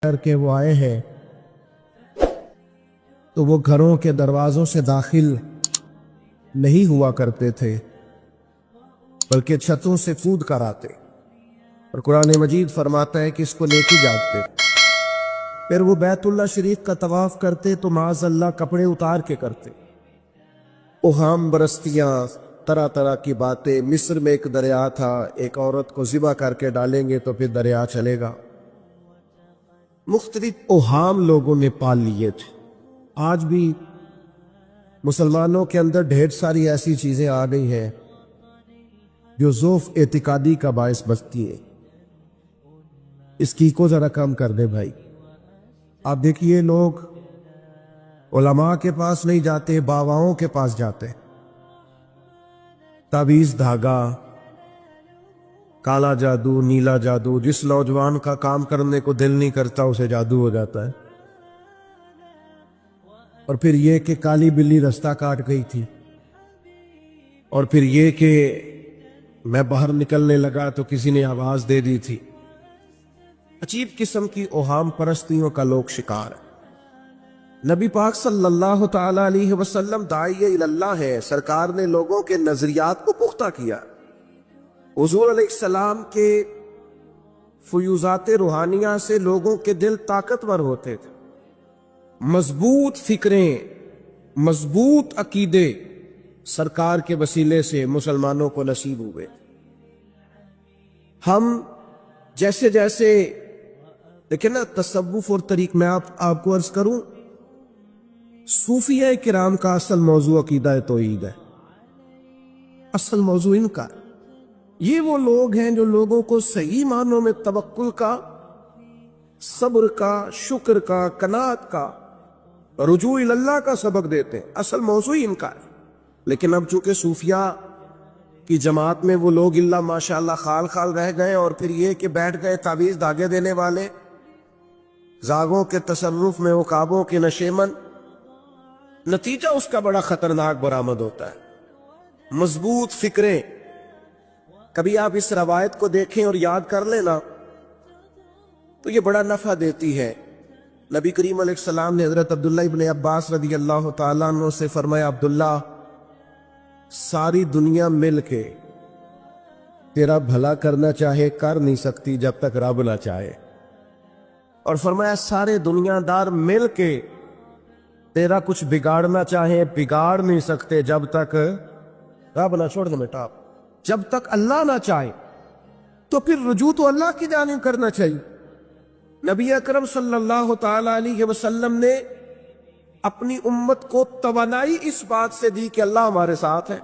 کر کے وہ آئے ہیں تو وہ گھروں کے دروازوں سے داخل نہیں ہوا کرتے تھے بلکہ چھتوں سے کود کر آتے، اور قرآن مجید فرماتا ہے کہ اس کو لے کے جاتے، پھر وہ بیت اللہ شریف کا طواف کرتے تو معاذ اللہ کپڑے اتار کے کرتے، اوہام برستیاں، طرح طرح کی باتیں۔ مصر میں ایک دریا تھا، ایک عورت کو ذبح کر کے ڈالیں گے تو پھر دریا چلے گا۔ مختلف اوہام لوگوں نے پال لیے تھے۔ آج بھی مسلمانوں کے اندر ڈھیر ساری ایسی چیزیں آ گئی ہیں جو ضعف اعتقادی کا باعث بنتی ہے۔ اس کی کو ذرا کم کر دے بھائی۔ آپ دیکھیے لوگ علماء کے پاس نہیں جاتے، باباؤں کے پاس جاتے، تعویذ دھاگا، کالا جادو، نیلا جادو، جس نوجوان کا کام کرنے کو دل نہیں کرتا اسے جادو ہو جاتا ہے، اور پھر یہ کہ کالی بلی رستہ کاٹ گئی تھی، اور پھر یہ کہ میں باہر نکلنے لگا تو کسی نے آواز دے دی تھی۔ عجیب قسم کی اوہام پرستیوں کا لوگ شکار ہے۔ نبی پاک صلی اللہ تعالی علیہ وسلم داعی اللہ ہے، سرکار نے لوگوں کے نظریات کو پختہ کیا۔ حضور علیہ السلام کے فیوزات روحانیہ سے لوگوں کے دل طاقتور ہوتے تھے، مضبوط فکریں، مضبوط عقیدے سرکار کے وسیلے سے مسلمانوں کو نصیب ہوئے۔ ہم جیسے جیسے دیکھیں نا تصوف اور طریق، میں آپ کو عرض کروں، صوفیہ کرام کا اصل موضوع عقیدہ توحید ہے، اصل موضوع ان کا۔ یہ وہ لوگ ہیں جو لوگوں کو صحیح معنوں میں توکل کا، صبر کا، شکر کا، قناعت کا، رجوع اللہ کا سبق دیتے ہیں، اصل موضوع ان کا ہے۔ لیکن اب چونکہ صوفیہ کی جماعت میں وہ لوگ اللہ ماشاءاللہ خال خال رہ گئے، اور پھر یہ کہ بیٹھ گئے تعویذ دھاگے دینے والے، زاغوں کے تصرف میں عقابوں کے نشیمن، نتیجہ اس کا بڑا خطرناک برآمد ہوتا ہے۔ مضبوط فکریں، کبھی آپ اس روایت کو دیکھیں اور یاد کر لینا تو یہ بڑا نفع دیتی ہے۔ نبی کریم علیہ السلام نے حضرت عبداللہ ابن عباس رضی اللہ تعالیٰ عنہ سے فرمایا، عبداللہ، ساری دنیا مل کے تیرا بھلا کرنا چاہے کر نہیں سکتی جب تک رب نہ چاہے، اور فرمایا سارے دنیا دار مل کے تیرا کچھ بگاڑنا چاہے بگاڑ نہیں سکتے جب تک رب نہ چھوڑ دے بیٹا، جب تک اللہ نہ چاہے۔ تو پھر رجوع تو اللہ کی جانب کرنا چاہیے۔ نبی اکرم صلی اللہ تعالی علیہ وسلم نے اپنی امت کو توانائی اس بات سے دی کہ اللہ ہمارے ساتھ ہے۔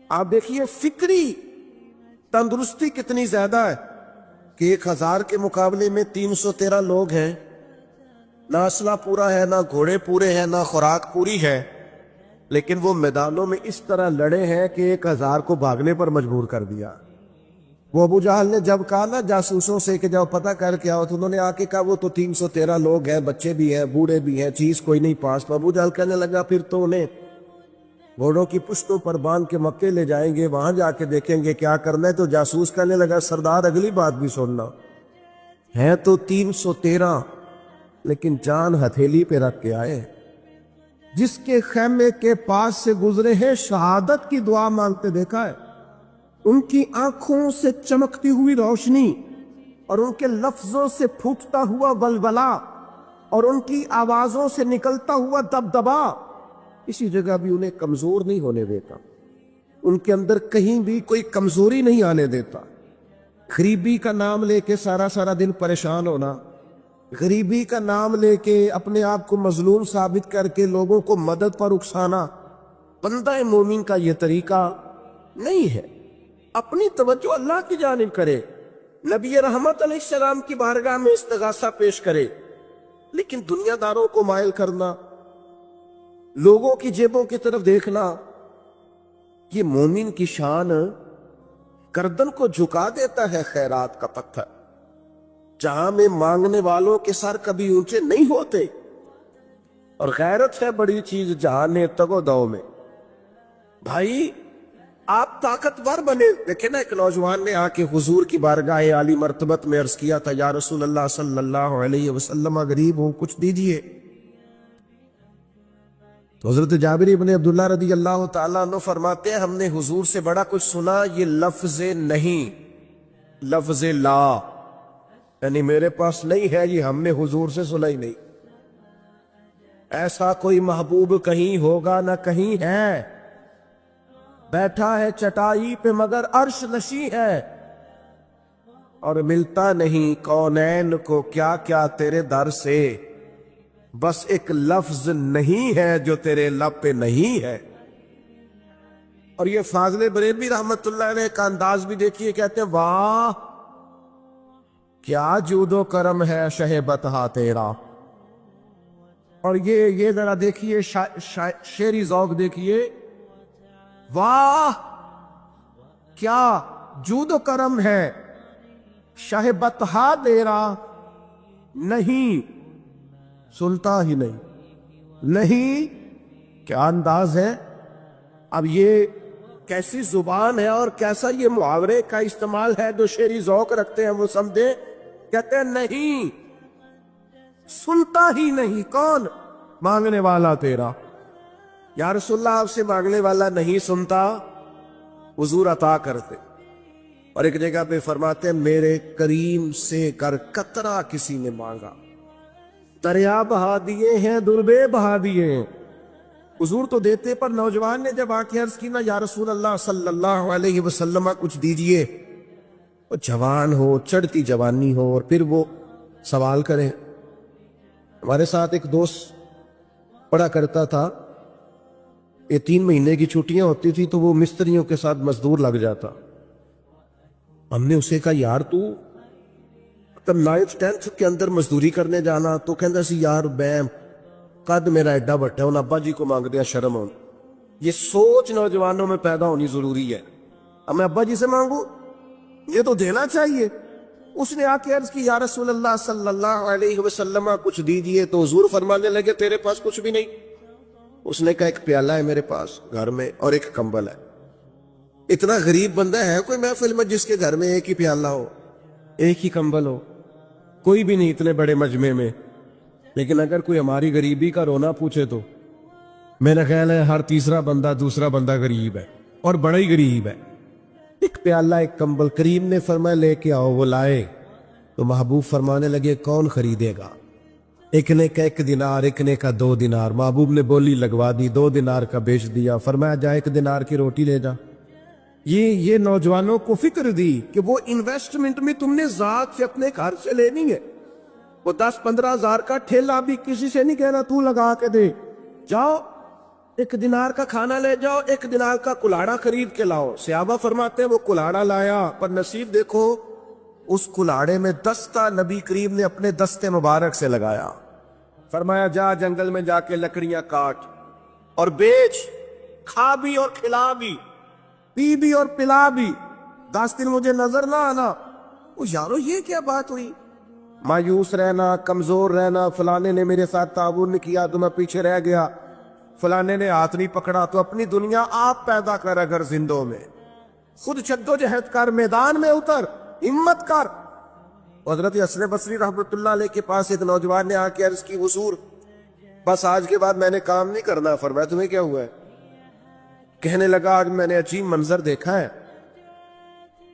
آپ دیکھیے فکری تندرستی کتنی زیادہ ہے کہ 1000 کے مقابلے میں 313 لوگ ہیں، نہ اسلحہ پورا ہے، نہ گھوڑے پورے ہیں، نہ خوراک پوری ہے، لیکن وہ میدانوں میں اس طرح لڑے ہیں کہ 1000 کو بھاگنے پر مجبور کر دیا۔ وہ ابو جہل نے جب کہا نا جاسوسوں سے کہ جاؤ پتہ کر کے آؤ، تو انہوں نے آ کے کہا وہ تو 313 لوگ ہیں، بچے بھی ہیں، بوڑھے بھی ہیں، چیز کوئی نہیں پاس۔ تو ابو جہل کہنے لگا پھر تو انہیں گھوڑوں کی پشتوں پر باندھ کے مکے لے جائیں گے، وہاں جا کے دیکھیں گے کیا کرنا ہے۔ تو جاسوس کہنے لگا سردار اگلی بات بھی سننا، ہے تو 313 لیکن جان ہتھیلی پہ رکھ کے آئے، جس کے خیمے کے پاس سے گزرے ہیں شہادت کی دعا مانگتے دیکھا ہے۔ ان کی آنکھوں سے چمکتی ہوئی روشنی، اور ان کے لفظوں سے پھوٹتا ہوا ولولہ، اور ان کی آوازوں سے نکلتا ہوا دبدبا اسی جگہ بھی انہیں کمزور نہیں ہونے دیتا، ان کے اندر کہیں بھی کوئی کمزوری نہیں آنے دیتا۔ غریبی کا نام لے کے سارا دن پریشان ہونا، غریبی کا نام لے کے اپنے آپ کو مظلوم ثابت کر کے لوگوں کو مدد پر اکسانا، بندہ مومن کا یہ طریقہ نہیں ہے۔ اپنی توجہ اللہ کی جانب کرے، نبی رحمت علیہ السلام کی بارگاہ میں استغاثہ پیش کرے، لیکن دنیا داروں کو مائل کرنا، لوگوں کی جیبوں کی طرف دیکھنا، یہ مومن کی شان گردن کو جھکا دیتا ہے خیرات کا پتھر۔ جہاں میں مانگنے والوں کے سر کبھی اونچے نہیں ہوتے، اور غیرت ہے بڑی چیز جہاں نے تگ و دو میں۔ بھائی آپ طاقتور بنے. دیکھیں نا ایک نوجوان نے آ کے حضور کی بارگاہ عالی مرتبت میں عرض کیا تھا یا رسول اللہ صلی اللہ علیہ وسلم غریب ہوں کچھ دیجئے. تو حضرت جابر ابن عبداللہ رضی اللہ تعالیٰ عنہ فرماتے ہیں ہم نے حضور سے بڑا کچھ سنا, یہ لفظ نہیں, لفظ لا, یعنی میرے پاس نہیں ہے, یہ ہم نے حضور سے سنا ہی نہیں. ایسا کوئی محبوب کہیں ہوگا نہ کہیں ہے, بیٹھا ہے چٹائی پہ مگر عرش نشیں ہے, اور ملتا نہیں کونین کو کیا کیا تیرے در سے, بس ایک لفظ نہیں ہے جو تیرے لب پہ نہیں ہے. اور یہ فاضل بریلوی رحمت اللہ علیہ کا انداز بھی دیکھیے, کہتے ہیں واہ کیا جود و کرم ہے شہ بطحا تیرا. اور یہ ذرا دیکھیے شعری ذوق دیکھیے, واہ کیا جود و کرم ہے شہ بطحا تیرا, نہیں سنتا ہی نہیں, نہیں کیا انداز ہے. اب یہ کیسی زبان ہے اور کیسا یہ محاورے کا استعمال ہے, جو شعری ذوق رکھتے ہیں وہ سمجھے. کہتے ہیں نہیں سنتا ہی نہیں, کون مانگنے والا تیرا. یا رسول اللہ آپ سے مانگنے والا نہیں سنتا, حضور عطا کرتے. اور ایک جگہ پہ فرماتے ہیں میرے کریم سے کر قطرہ کسی نے مانگا, دریا بہا دیے ہیں دربے بہا دیے ہیں. حضور تو دیتے, پر نوجوان نے جب آ کے عرض کی نا یا رسول اللہ صلی اللہ علیہ وسلم کچھ دیجئے, وہ جوان ہو, چڑھتی جوانی ہو, اور پھر وہ سوال کرے. ہمارے ساتھ ایک دوست پڑھا کرتا تھا, یہ 3 مہینے کی چھٹیاں ہوتی تھی تو وہ مستریوں کے ساتھ مزدور لگ جاتا. ہم نے اسے کہا یار تو 9th 10th کے اندر مزدوری کرنے جانا, تو کہندا سی یار میں قد میرا ایڈا بٹا, ہوں ابا جی کو مانگ دیا شرم ہوں. یہ سوچ نوجوانوں میں پیدا ہونی ضروری ہے. اب میں ابا جی سے مانگوں, یہ تو دینا چاہیے. اس نے آ کے عرض کی یا رسول اللہ صلی اللہ علیہ وسلم کچھ دیجئے, تو حضور فرمانے لگے تیرے پاس کچھ بھی نہیں. اس نے کہا ایک پیالہ ہے میرے پاس گھر میں اور ایک کمبل ہے. اتنا غریب بندہ ہے کوئی محفل میں جس کے گھر میں ایک ہی پیالہ ہو, ایک ہی کمبل ہو؟ کوئی بھی نہیں اتنے بڑے مجمع میں. لیکن اگر کوئی ہماری غریبی کا رونا پوچھے تو میرا خیال ہے ہر تیسرا بندہ دوسرا بندہ غریب ہے, اور بڑا ہی غریب ہے. ایک پیالہ ایک کمبل, کریم نے فرمایا لے کے آؤ. وہ لائے تو محبوب فرمانے لگے کون خریدے گا؟ ایک نے کا 1 دینار, ایک نے کا 2 دینار. محبوب نے بولی لگوا دی, 2 دینار کا بیچ دیا. فرمایا جا 1 دینار کی روٹی لے جا. یہ نوجوانوں کو فکر دی کہ وہ انویسٹمنٹ میں تم نے ذات سے اپنے گھر سے لینی ہے. وہ 10-15 ہزار کا ٹھیلا بھی کسی سے نہیں کہنا تو لگا کے دے. جاؤ 1 دینار کا کھانا لے جاؤ, 1 دینار کا کلاڑا خرید کے لاؤ. صحابہ فرماتے ہیں وہ کلاڑا لایا, پر نصیب دیکھو اس کلاڑے میں دستہ نبی کریم نے اپنے دستے مبارک سے لگایا. فرمایا جا جنگل میں جا کے لکڑیاں کاٹ اور بیچ, کھا بھی اور کھلا بھی, پی بھی اور پلا بھی, 10 دن مجھے نظر نہ آنا. وہ یارو یہ کیا بات ہوئی؟ مایوس رہنا, کمزور رہنا, فلانے نے میرے ساتھ تعاون نہیں کیا تو میں پیچھے رہ گیا, فلانے نے ہاتھ نہیں پکڑا. تو اپنی دنیا آپ پیدا کر, اگر زندوں میں خود جدوجہد کر, میدان میں اتر, ہمت کر. حضرت حسن بصری رحمت اللہ علیہ کے پاس ایک نوجوان نے آ کے عرض کی حضور بس آج کے بعد میں نے کام نہیں کرنا. فرمایا تمہیں کیا ہوا ہے؟ کہنے لگا آج میں نے عجیب منظر دیکھا ہے.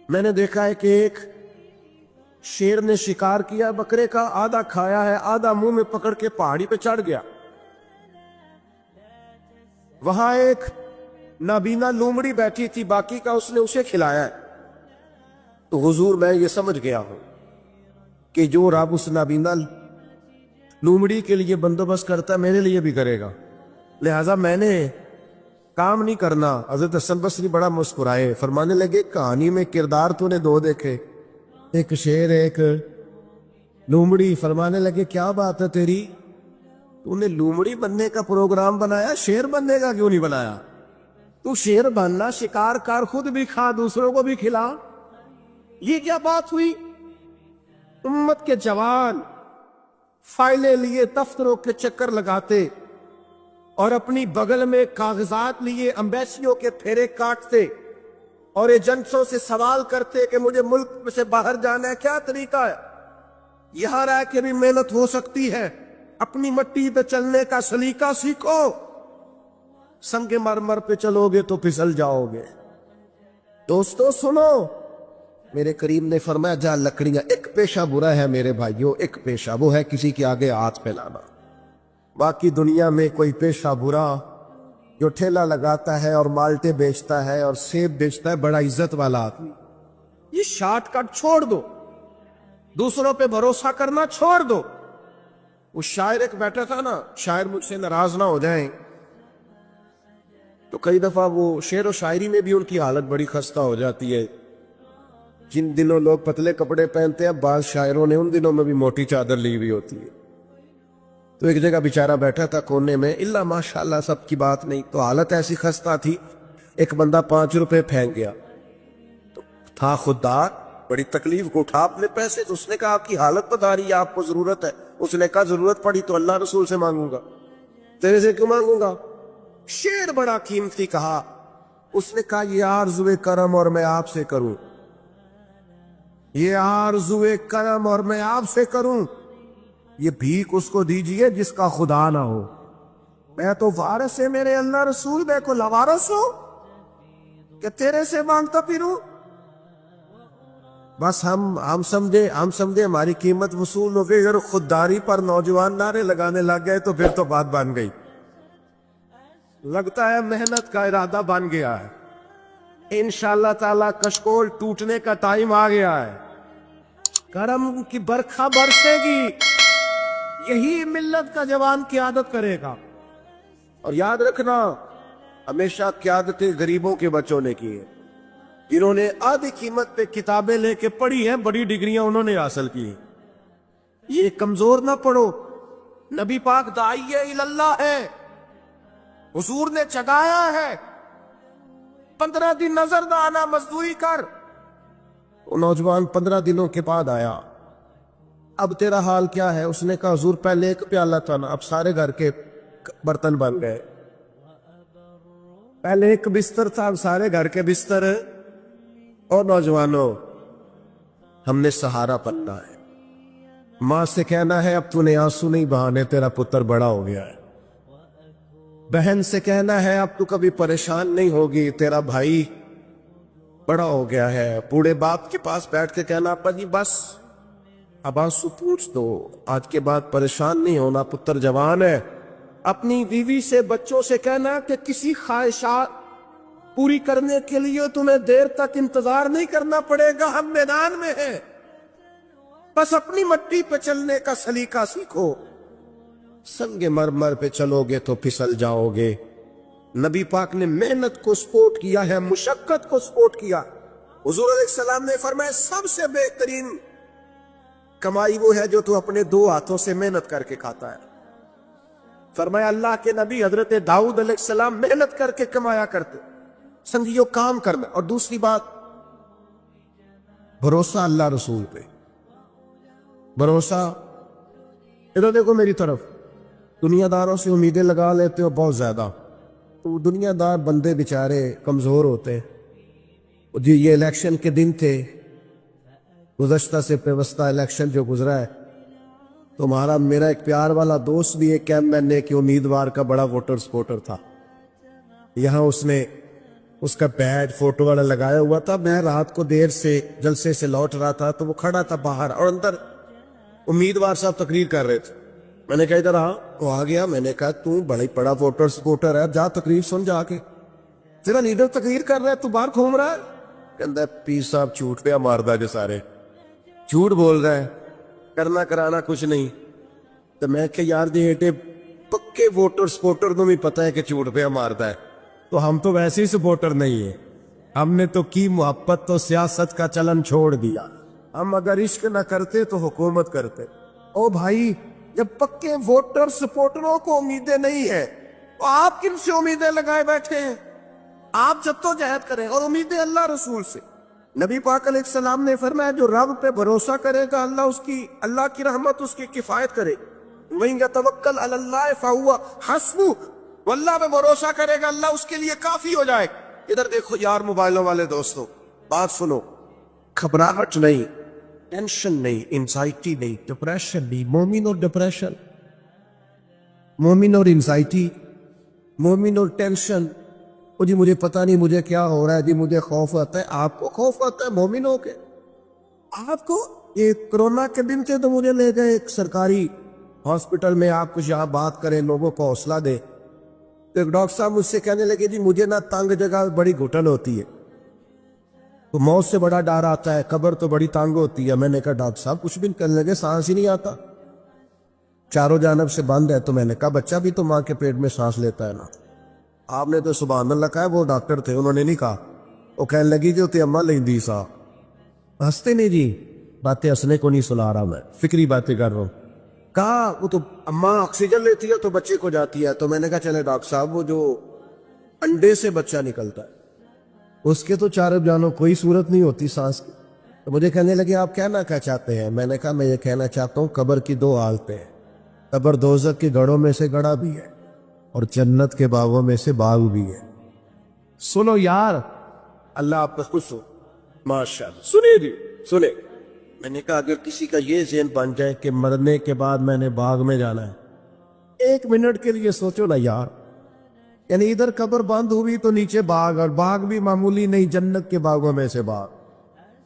میں نے دیکھا ہے کہ ایک شیر نے شکار کیا بکرے کا, آدھا کھایا ہے, آدھا منہ میں پکڑ کے پہاڑی پہ چڑھ گیا. وہاں ایک نابینا لومڑی بیٹھی تھی, باقی کا اس نے اسے کھلایا ہے. تو حضور میں یہ سمجھ گیا ہوں کہ جو رب اس نابینا لومڑی کے لیے بندوبست کرتا ہے میرے لیے بھی کرے گا, لہذا میں نے کام نہیں کرنا. حضرت حسن بصری بڑا مسکرائے, فرمانے لگے کہانی میں کردار تو نے 2 دیکھے, ایک شیر ایک لومڑی. فرمانے لگے کیا بات ہے تیری, تو نے لومڑی بننے کا پروگرام بنایا, شیر بننے کا کیوں نہیں بنایا؟ تو شیر بننا, شکار کر, خود بھی کھا دوسروں کو بھی کھلا. یہ کیا بات ہوئی؟ امت کے جوان فائلیں لیے دفتروں کے چکر لگاتے اور اپنی بغل میں کاغذات لیے امبیسیوں کے پھیرے کاٹتے, اور ایجنٹوں سے سوال کرتے کہ مجھے ملک سے باہر جانا ہے، کیا طریقہ ہے؟ یہاں رہ کے بھی محنت ہو سکتی ہے، اپنی مٹی پہ چلنے کا سلیقہ سیکھو، سنگ مرمر پہ چلو گے تو پھسل جاؤ گے۔ دوستو سنو، میرے کریم نے فرمایا جا لکڑیاں، ایک پیشہ برا ہے میرے بھائیوں، ایک پیشہ، وہ ہے کسی کے آگے ہاتھ پھیلانا۔ باقی دنیا میں کوئی پیشہ برا جو ٹھیلا لگاتا ہے اور مالٹے بیچتا ہے اور سیب بیچتا ہے، بڑا عزت والا آدمی، یہ شارٹ کٹ چھوڑ دو، دوسروں پہ بھروسہ کرنا چھوڑ دو۔ وہ شاعر ایک بیٹھا تھا نا، شاعر مجھ سے ناراض نہ ہو جائیں، تو کئی دفعہ وہ شعر و شاعری میں بھی ان کی حالت بڑی خستہ ہو جاتی ہے۔ جن دنوں لوگ پتلے کپڑے پہنتے ہیں، بعض شاعروں نے ان دنوں میں بھی موٹی چادر لی ہوئی ہوتی ہے۔ تو ایک جگہ بیچارہ بیٹھا تھا کونے میں، اللہ ماشاءاللہ سب کی بات نہیں، تو حالت ایسی خستہ تھی، ایک بندہ 5 روپے پھینک گیا، تو تھا خوددار، بڑی تکلیف کو اٹھا اپنے پیسے، تو اس نے کہا آپ کی حالت بتا رہی ہے، آپ کو ضرورت ہے۔ اس نے کہا ضرورت پڑی تو اللہ رسول سے مانگوں گا، تیرے سے کیوں مانگوں گا؟ شعر بڑا قیمتی کہا، اس نے کہا یہ آرزوئے کرم اور میں آپ سے کروں، یہ آرزوئے کرم اور میں آپ سے کروں، یہ بھیک اس کو دیجئے جس کا خدا نہ ہو، میں تو وارث ہے میرے اللہ رسول، میں کو لوارث ہوں کہ تیرے سے مانگتا پھروں؟ بس ہم سمجھے ہماری قیمت وصول ہو گئی، اگر خودداری پر نوجوان نعرے لگانے لگ گئے تو پھر تو بات بن گئی، لگتا ہے محنت کا ارادہ بن گیا ہے، انشاءاللہ تعالی کشکول ٹوٹنے کا ٹائم آ گیا ہے، کرم کی برکھا برسے گی، یہی ملت کا جوان قیادت کرے گا۔ اور یاد رکھنا، ہمیشہ قیادتیں غریبوں کے بچوں نے کی ہے، جنہوں نے آدھی قیمت پہ کتابیں لے کے پڑھی ہیں، بڑی ڈگریاں انہوں نے حاصل کی۔ یہ کمزور نہ پڑھو، نبی پاک داعی اللہ ہے، حضور نے چگایا ہے، 15 دن نظر نہ آنا، مزدوری کر۔ وہ نوجوان 15 دنوں کے بعد آیا، اب تیرا حال کیا ہے؟ اس نے کہا حضور پہلے ایک پیالہ تھا نا، اب سارے گھر کے برتن بن گئے، پہلے ایک بستر تھا، اب سارے گھر کے بستر ہیں۔ اور نوجوانوں، ہم نے سہارا بننا ہے، ماں سے کہنا ہے اب تو نے آنسو نہیں بہانے، تیرا پتر بڑا ہو گیا ہے، بہن سے کہنا ہے اب تو کبھی پریشان نہیں ہوگی، تیرا بھائی بڑا ہو گیا ہے، بوڑھے باپ کے پاس بیٹھ کے کہنا ابا جی بس اب آنسو پوچھ دو، آج کے بعد پریشان نہیں ہونا، پتر جوان ہے۔ اپنی بیوی سے، بچوں سے کہنا کہ کسی خواہشات پوری کرنے کے لیے تمہیں دیر تک انتظار نہیں کرنا پڑے گا، ہم میدان میں ہیں، بس اپنی مٹی پہ چلنے کا سلیقہ سیکھو، سنگ مرمر پہ چلو گے تو پھسل جاؤ گے۔ نبی پاک نے محنت کو سپورٹ کیا ہے، مشقت کو سپورٹ کیا۔ حضور علیہ السلام نے فرمایا سب سے بہترین کمائی وہ ہے جو تو اپنے 2 ہاتھوں سے محنت کر کے کھاتا ہے۔ فرمایا اللہ کے نبی حضرت داؤد علیہ السلام محنت کر کے کمایا کرتے، سنگیو کام کرنا۔ اور دوسری بات، بھروسہ اللہ رسول پہ، بھروسہ، ادھر دیکھو میری طرف، دنیا داروں سے امیدیں لگا لیتے ہو بہت زیادہ، تو دنیا دار بندے بیچارے کمزور ہوتے ہیں۔ جی یہ الیکشن کے دن تھے، گزشتہ سے پیوستہ الیکشن جو گزرا ہے، تو میرا ایک پیار والا دوست بھی ایک MNA کے امیدوار کا بڑا ووٹر سپورٹر تھا، یہاں اس نے اس کا بیڈ فوٹو والا لگایا ہوا تھا۔ میں رات کو دیر سے جلسے سے لوٹ رہا تھا تو وہ کھڑا تھا باہر، اور اندر امیدوار صاحب تقریر کر رہے تھے، میں نے کہا ادھر آ، وہ آ گیا، میں نے کہا تو بڑا بڑا ووٹر سپورٹر ہے، جا تقریر سن جا کے، تیرا لیڈر تقریر کر رہا ہے تو باہر گھوم رہا ہے؟ کہتا ہے پیر صاحب جھوٹ پہ ماردا جو سارے جھوٹ بول رہا ہے، کرنا کرانا کچھ نہیں۔ تو میں کہ یار جی ایٹے پکے ووٹر سپورٹر تو بھی پتہ ہے کہ جھوٹ پہ ماردا ہے، تو ہم تو ویسے ہی سپورٹر نہیں ہیں، ہم نے تو کی محبت تو سیاست کا چلن چھوڑ دیا، ہم اگر عشق نہ کرتے تو حکومت کرتے۔ او بھائی، جب پکے ووٹر سپورٹروں کو امیدیں نہیں ہیں تو آپ کن سے امیدیں لگائے بیٹھے ہیں؟ آپ جدوجہد کریں اور امیدیں اللہ رسول سے۔ نبی پاک علیہ السلام نے فرمایا جو رب پہ بھروسہ کرے گا اللہ کی رحمت اس کی کفایت کرے، وَإِن يَتَوَكَّلْ عَلَى اللَّهِ فَهُوَ حَسْبُهُ، واللہ پہ بھروسہ کرے گا اللہ اس کے لیے کافی ہو جائے۔ ادھر دیکھو یار موبائلوں والے دوستوں، بات سنو، گھبراہٹ نہیں، ٹینشن نہیں، انزائٹی نہیں، ڈپریشن نہیں، مومن اور ڈپریشن، مومن اور انزائٹی، مومن اور ٹینشن، وہ جی مجھے پتہ نہیں مجھے کیا ہو رہا ہے، جی مجھے خوف آتا ہے۔ آپ کو خوف آتا ہے مومن ہو کے؟ آپ کو یہ کرونا کے دن سے تو مجھے لے گئے ایک سرکاری ہاسپٹل میں، آپ کچھ یہاں بات کریں، لوگوں کو حوصلہ دے، تو ایک ڈاکٹر صاحب مجھ سے کہنے لگے جی مجھے نہ تنگ جگہ بڑی گھٹن ہوتی ہے، تو موت سے بڑا ڈر آتا ہے، قبر تو بڑی تنگ ہوتی ہے۔ میں نے کہا ڈاکٹر صاحب کچھ بھی نہیں کرنے لگے، سانس ہی نہیں آتا، چاروں جانب سے بند ہے۔ تو میں نے کہا بچہ بھی تو ماں کے پیٹ میں سانس لیتا ہے نا۔ آپ نے تو سبحان اللہ کہا، وہ ڈاکٹر تھے، انہوں نے نہیں کہا۔ وہ کہنے لگی جو تے اماں لیندی سا، ہنستے نہیں جی، باتیں ہنسنے کو نہیں سنا رہا، میں فکری باتیں کر رہا ہوں۔ کہا وہ تو اماں آکسیجن لیتی ہے تو بچے کو جاتی ہے۔ تو میں نے کہا چلے ڈاکٹر صاحب وہ جو انڈے سے بچہ نکلتا ہے اس کے تو چاروں جانوں کوئی صورت نہیں ہوتی سانس کی۔ تو مجھے کہنے لگے آپ کہنا کیا چاہتے ہیں؟ میں نے کہا میں یہ کہنا چاہتا ہوں قبر کی دو حالتیں ہیں، قبر دوزخ کے گڑھوں میں سے گڑھا بھی ہے اور جنت کے باغوں میں سے باغ بھی ہے۔ سنو یار، اللہ آپ کا خوش ہو، ماشاءاللہ۔ سنیے جی، سنیں۔ میں نے کہا اگر کسی کا یہ ذہن بن جائے کہ مرنے کے بعد میں نے باغ میں جانا ہے، ایک منٹ کے لیے سوچو نا یار، یعنی ادھر قبر بند ہوئی تو نیچے باغ، اور باغ بھی معمولی نہیں، جنت کے باغوں میں سے باغ،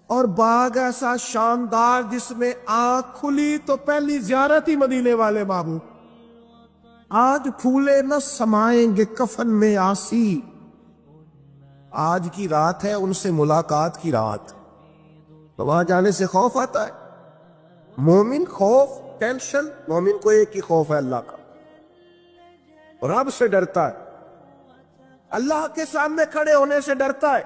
اور باغ ایسا شاندار جس میں آنکھ کھلی تو پہلی زیارت ہی مدینے والے محبوب۔ آج پھولے نہ سمائیں گے کفن میں آسی، آج کی رات ہے ان سے ملاقات کی رات، تو وہاں جانے سے خوف آتا ہے۔ مومن خوف ٹینشن، مومن کو ایک ہی خوف ہے اللہ کا، رب سے ڈرتا ہے، اللہ کے سامنے کھڑے ہونے سے ڈرتا ہے۔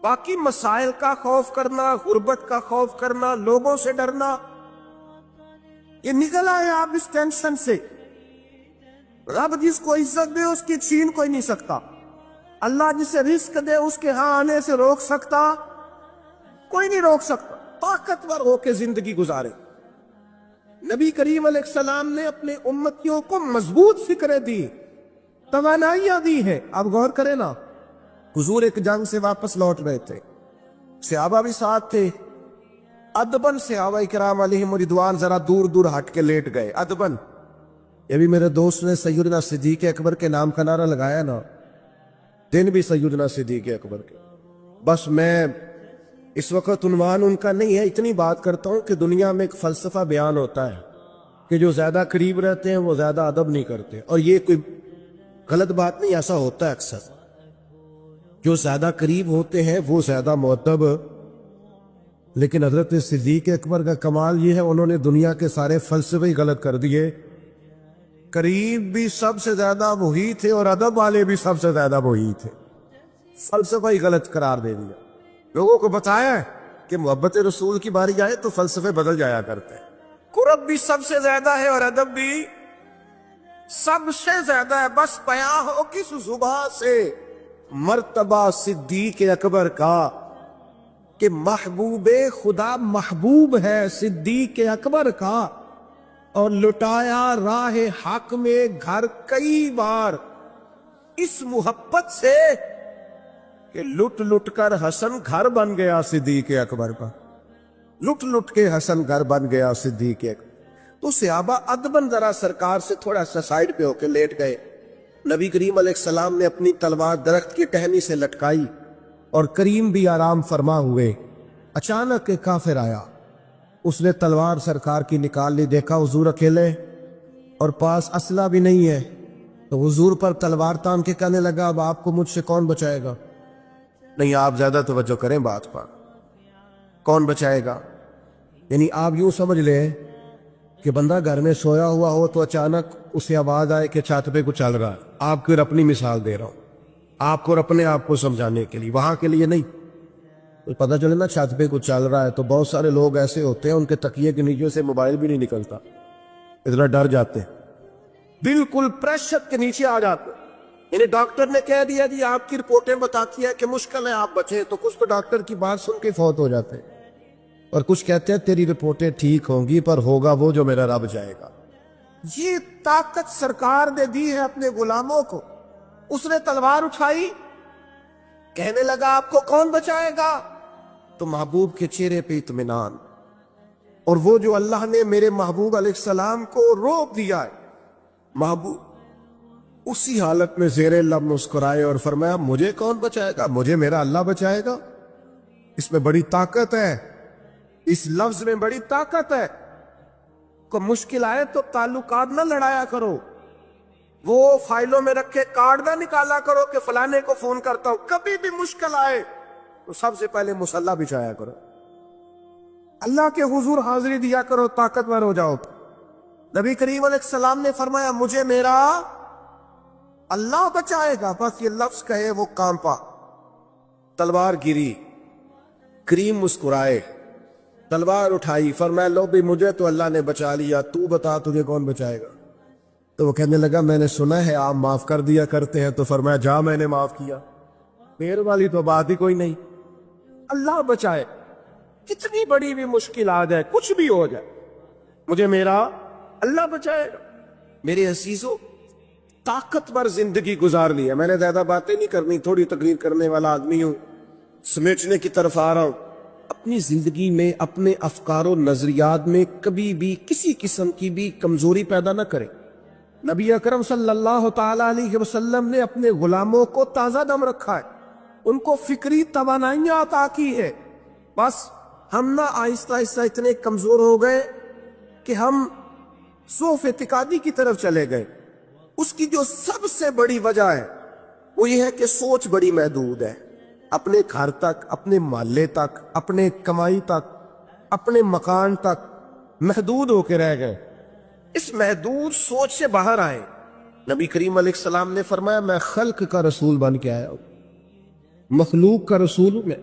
باقی مسائل کا خوف کرنا، غربت کا خوف کرنا، لوگوں سے ڈرنا، یہ نکل آئے آپ اس ٹینشن سے۔ رب جس کو عزت دے اس کی چھین کوئی نہیں سکتا، اللہ جسے رزق دے اس کے ہاں آنے سے روک سکتا کوئی نہیں روک سکتا۔ طاقتور ہو کے زندگی گزارے۔ نبی کریم علیہ السلام نے اپنے امتیوں کو مضبوط فکریں دی، توانائیاں دی ہیں۔ آپ غور کریں نا، حضور ایک جنگ سے واپس لوٹ رہے تھے، صحابہ بھی ساتھ تھے، ادبن صحابہ کرام علیہم رضوان ذرا دور دور ہٹ کے لیٹ گئے، ادبن۔ یہ بھی میرے دوست نے سیدنا صدیق اکبر کے نام کا نعرہ لگایا نا، دن بھی سیدنا صدیق اکبر کے۔ بس میں اس وقت عنوان ان کا نہیں ہے، اتنی بات کرتا ہوں کہ دنیا میں ایک فلسفہ بیان ہوتا ہے کہ جو زیادہ قریب رہتے ہیں وہ زیادہ ادب نہیں کرتے، اور یہ کوئی غلط بات نہیں، ایسا ہوتا ہے اکثر، جو زیادہ قریب ہوتے ہیں وہ زیادہ مؤدب۔ لیکن حضرت صدیق اکبر کا کمال یہ ہے انہوں نے دنیا کے سارے فلسفے ہی غلط کر دیے، قریب بھی سب سے زیادہ وہی تھے اور ادب والے بھی سب سے زیادہ وہی تھے، فلسفہ ہی غلط قرار دے دیا۔ لوگوں کو بتایا ہے کہ محبت رسول کی باری آئے تو فلسفے بدل جایا کرتے ہیں، قرب بھی سب سے زیادہ ہے اور ادب بھی سب سے زیادہ ہے، بس بیاں ہو کس زبان سے مرتبہ صدیق اکبر کا کہ محبوب خدا محبوب ہے صدیق اکبر کا، اور لٹایا راہ حق میں گھر کئی بار اس محبت سے کہ لٹ لٹ کر حسن گھر بن گیا صدیق اکبر کا، لٹ لٹ کے حسن گھر بن گیا صدیق اکبر۔ تو صحابہ ادبن ذرا سرکار سے تھوڑا سا سائڈ پہ ہو کے لیٹ گئے۔ نبی کریم علیہ السلام نے اپنی تلوار درخت کی ٹہنی سے لٹکائی اور کریم بھی آرام فرما ہوئے۔ اچانک ایک کافر آیا، اس نے تلوار سرکار کی نکال لی، دیکھا حضور اکیلے اور پاس اسلحہ بھی نہیں ہے، تو حضور پر تلوار تان کے کہنے لگا اب آپ کو مجھ سے کون بچائے گا؟ نہیں، آپ زیادہ توجہ کریں بات پر، کون بچائے گا؟ یعنی آپ یوں سمجھ لیں کہ بندہ گھر میں سویا ہوا ہو تو اچانک اسے آواز آئے کہ چھت پہ کچھ چل رہا ہے۔ آپ کو اپنی مثال دے رہا ہوں، آپ کو اپنے آپ کو سمجھانے کے لیے، وہاں کے لیے نہیں۔ تو پتہ چلے نا چھت پہ کچھ چل رہا ہے تو بہت سارے لوگ ایسے ہوتے ہیں ان کے تکیے کے نیچے سے موبائل بھی نہیں نکلتا، اتنا ڈر جاتے ہیں، بالکل پریشر کے نیچے آ جاتے ہیں۔ یعنی ڈاکٹر نے کہہ دیا جی آپ کی رپورٹیں بتاتی ہیں کہ مشکل ہے آپ بچیں، تو کچھ تو ڈاکٹر کی بات سن کے فوت ہو جاتے ہیں، اور کچھ کہتے ہیں تیری رپورٹیں ٹھیک ہوں گی پر ہوگا وہ جو میرا رب جائے گا۔ یہ طاقت سرکار نے دی ہے اپنے غلاموں کو۔ اس نے تلوار اٹھائی کہنے لگا آپ کو کون بچائے گا؟ تو محبوب کے چہرے پہ اطمینان، اور وہ جو اللہ نے میرے محبوب علیہ السلام کو روک دیا ہے، محبوب اسی حالت میں زیر لب مسکرائے اور فرمایا مجھے کون بچائے گا؟ مجھے میرا اللہ بچائے گا۔ اس میں بڑی طاقت ہے، اس لفظ میں بڑی طاقت ہے۔ کو مشکل آئے تو تعلقات نہ لڑایا کرو، وہ فائلوں میں رکھے کارڈ نہ نکالا کرو کہ فلانے کو فون کرتا ہوں۔ کبھی بھی مشکل آئے تو سب سے پہلے مصلی بچھایا کرو، اللہ کے حضور حاضری دیا کرو، طاقتور ہو جاؤ۔ نبی کریم علیہ السلام نے فرمایا مجھے میرا اللہ بچائے گا، بس یہ لفظ کہے وہ کانپا، تلوار گری، کریم مسکرائے، تلوار اٹھائی، فرمایا لو بھی مجھے تو اللہ نے بچا لیا، تو بتا تجھے کون بچائے گا؟ تو وہ کہنے لگا میں نے سنا ہے آپ معاف کر دیا کرتے ہیں، تو فرمایا جا میں نے معاف کیا، دیر والی تو بات ہی کوئی نہیں۔ اللہ بچائے، کتنی بڑی بھی مشکل آ جائے، کچھ بھی ہو جائے، مجھے میرا اللہ بچائے گا۔ میرے عزیزو، طاقتور زندگی گزار لی ہے۔ میں نے زیادہ باتیں نہیں کرنی، تھوڑی تقریر کرنے والا آدمی ہوں، سمیٹنے کی طرف آ رہا ہوں۔ اپنی زندگی میں اپنے افکار و نظریات میں کبھی بھی کسی قسم کی بھی کمزوری پیدا نہ کریں۔ نبی اکرم صلی اللہ تعالی علیہ وسلم نے اپنے غلاموں کو تازہ دم رکھا ہے، ان کو فکری توانائیاں عطا کی ہے، بس ہم نہ آہستہ آہستہ اتنے کمزور ہو گئے کہ ہم سوف اعتقادی کی طرف چلے گئے۔ اس کی جو سب سے بڑی وجہ ہے وہ یہ ہے کہ سوچ بڑی محدود ہے، اپنے گھر تک، اپنے محلے تک، اپنے کمائی تک، اپنے مکان تک محدود ہو کے رہ گئے۔ اس محدود سوچ سے باہر آئے۔ نبی کریم علیہ السلام نے فرمایا میں خلق کا رسول بن کے آیا ہوں، مخلوق کا رسول ہوں میں،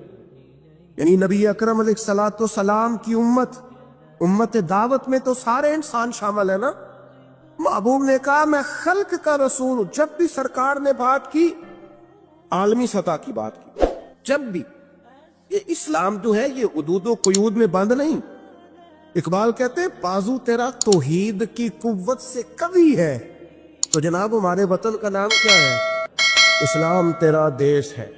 یعنی نبی اکرم علیہ السلام کی امت دعوت میں تو سارے انسان شامل ہیں نا۔ محبوب نے کہا میں خلق کا رسول ہوں۔ جب بھی سرکار نے بات کی عالمی سطح کی بات کی، جب بھی، یہ اسلام جو ہے یہ حدود و قیود میں بند نہیں۔ اقبال کہتے ہیں بازو تیرا توحید کی قوت سے قوی ہے، تو جناب ہمارے وطن کا نام کیا ہے؟ اسلام تیرا دیش ہے۔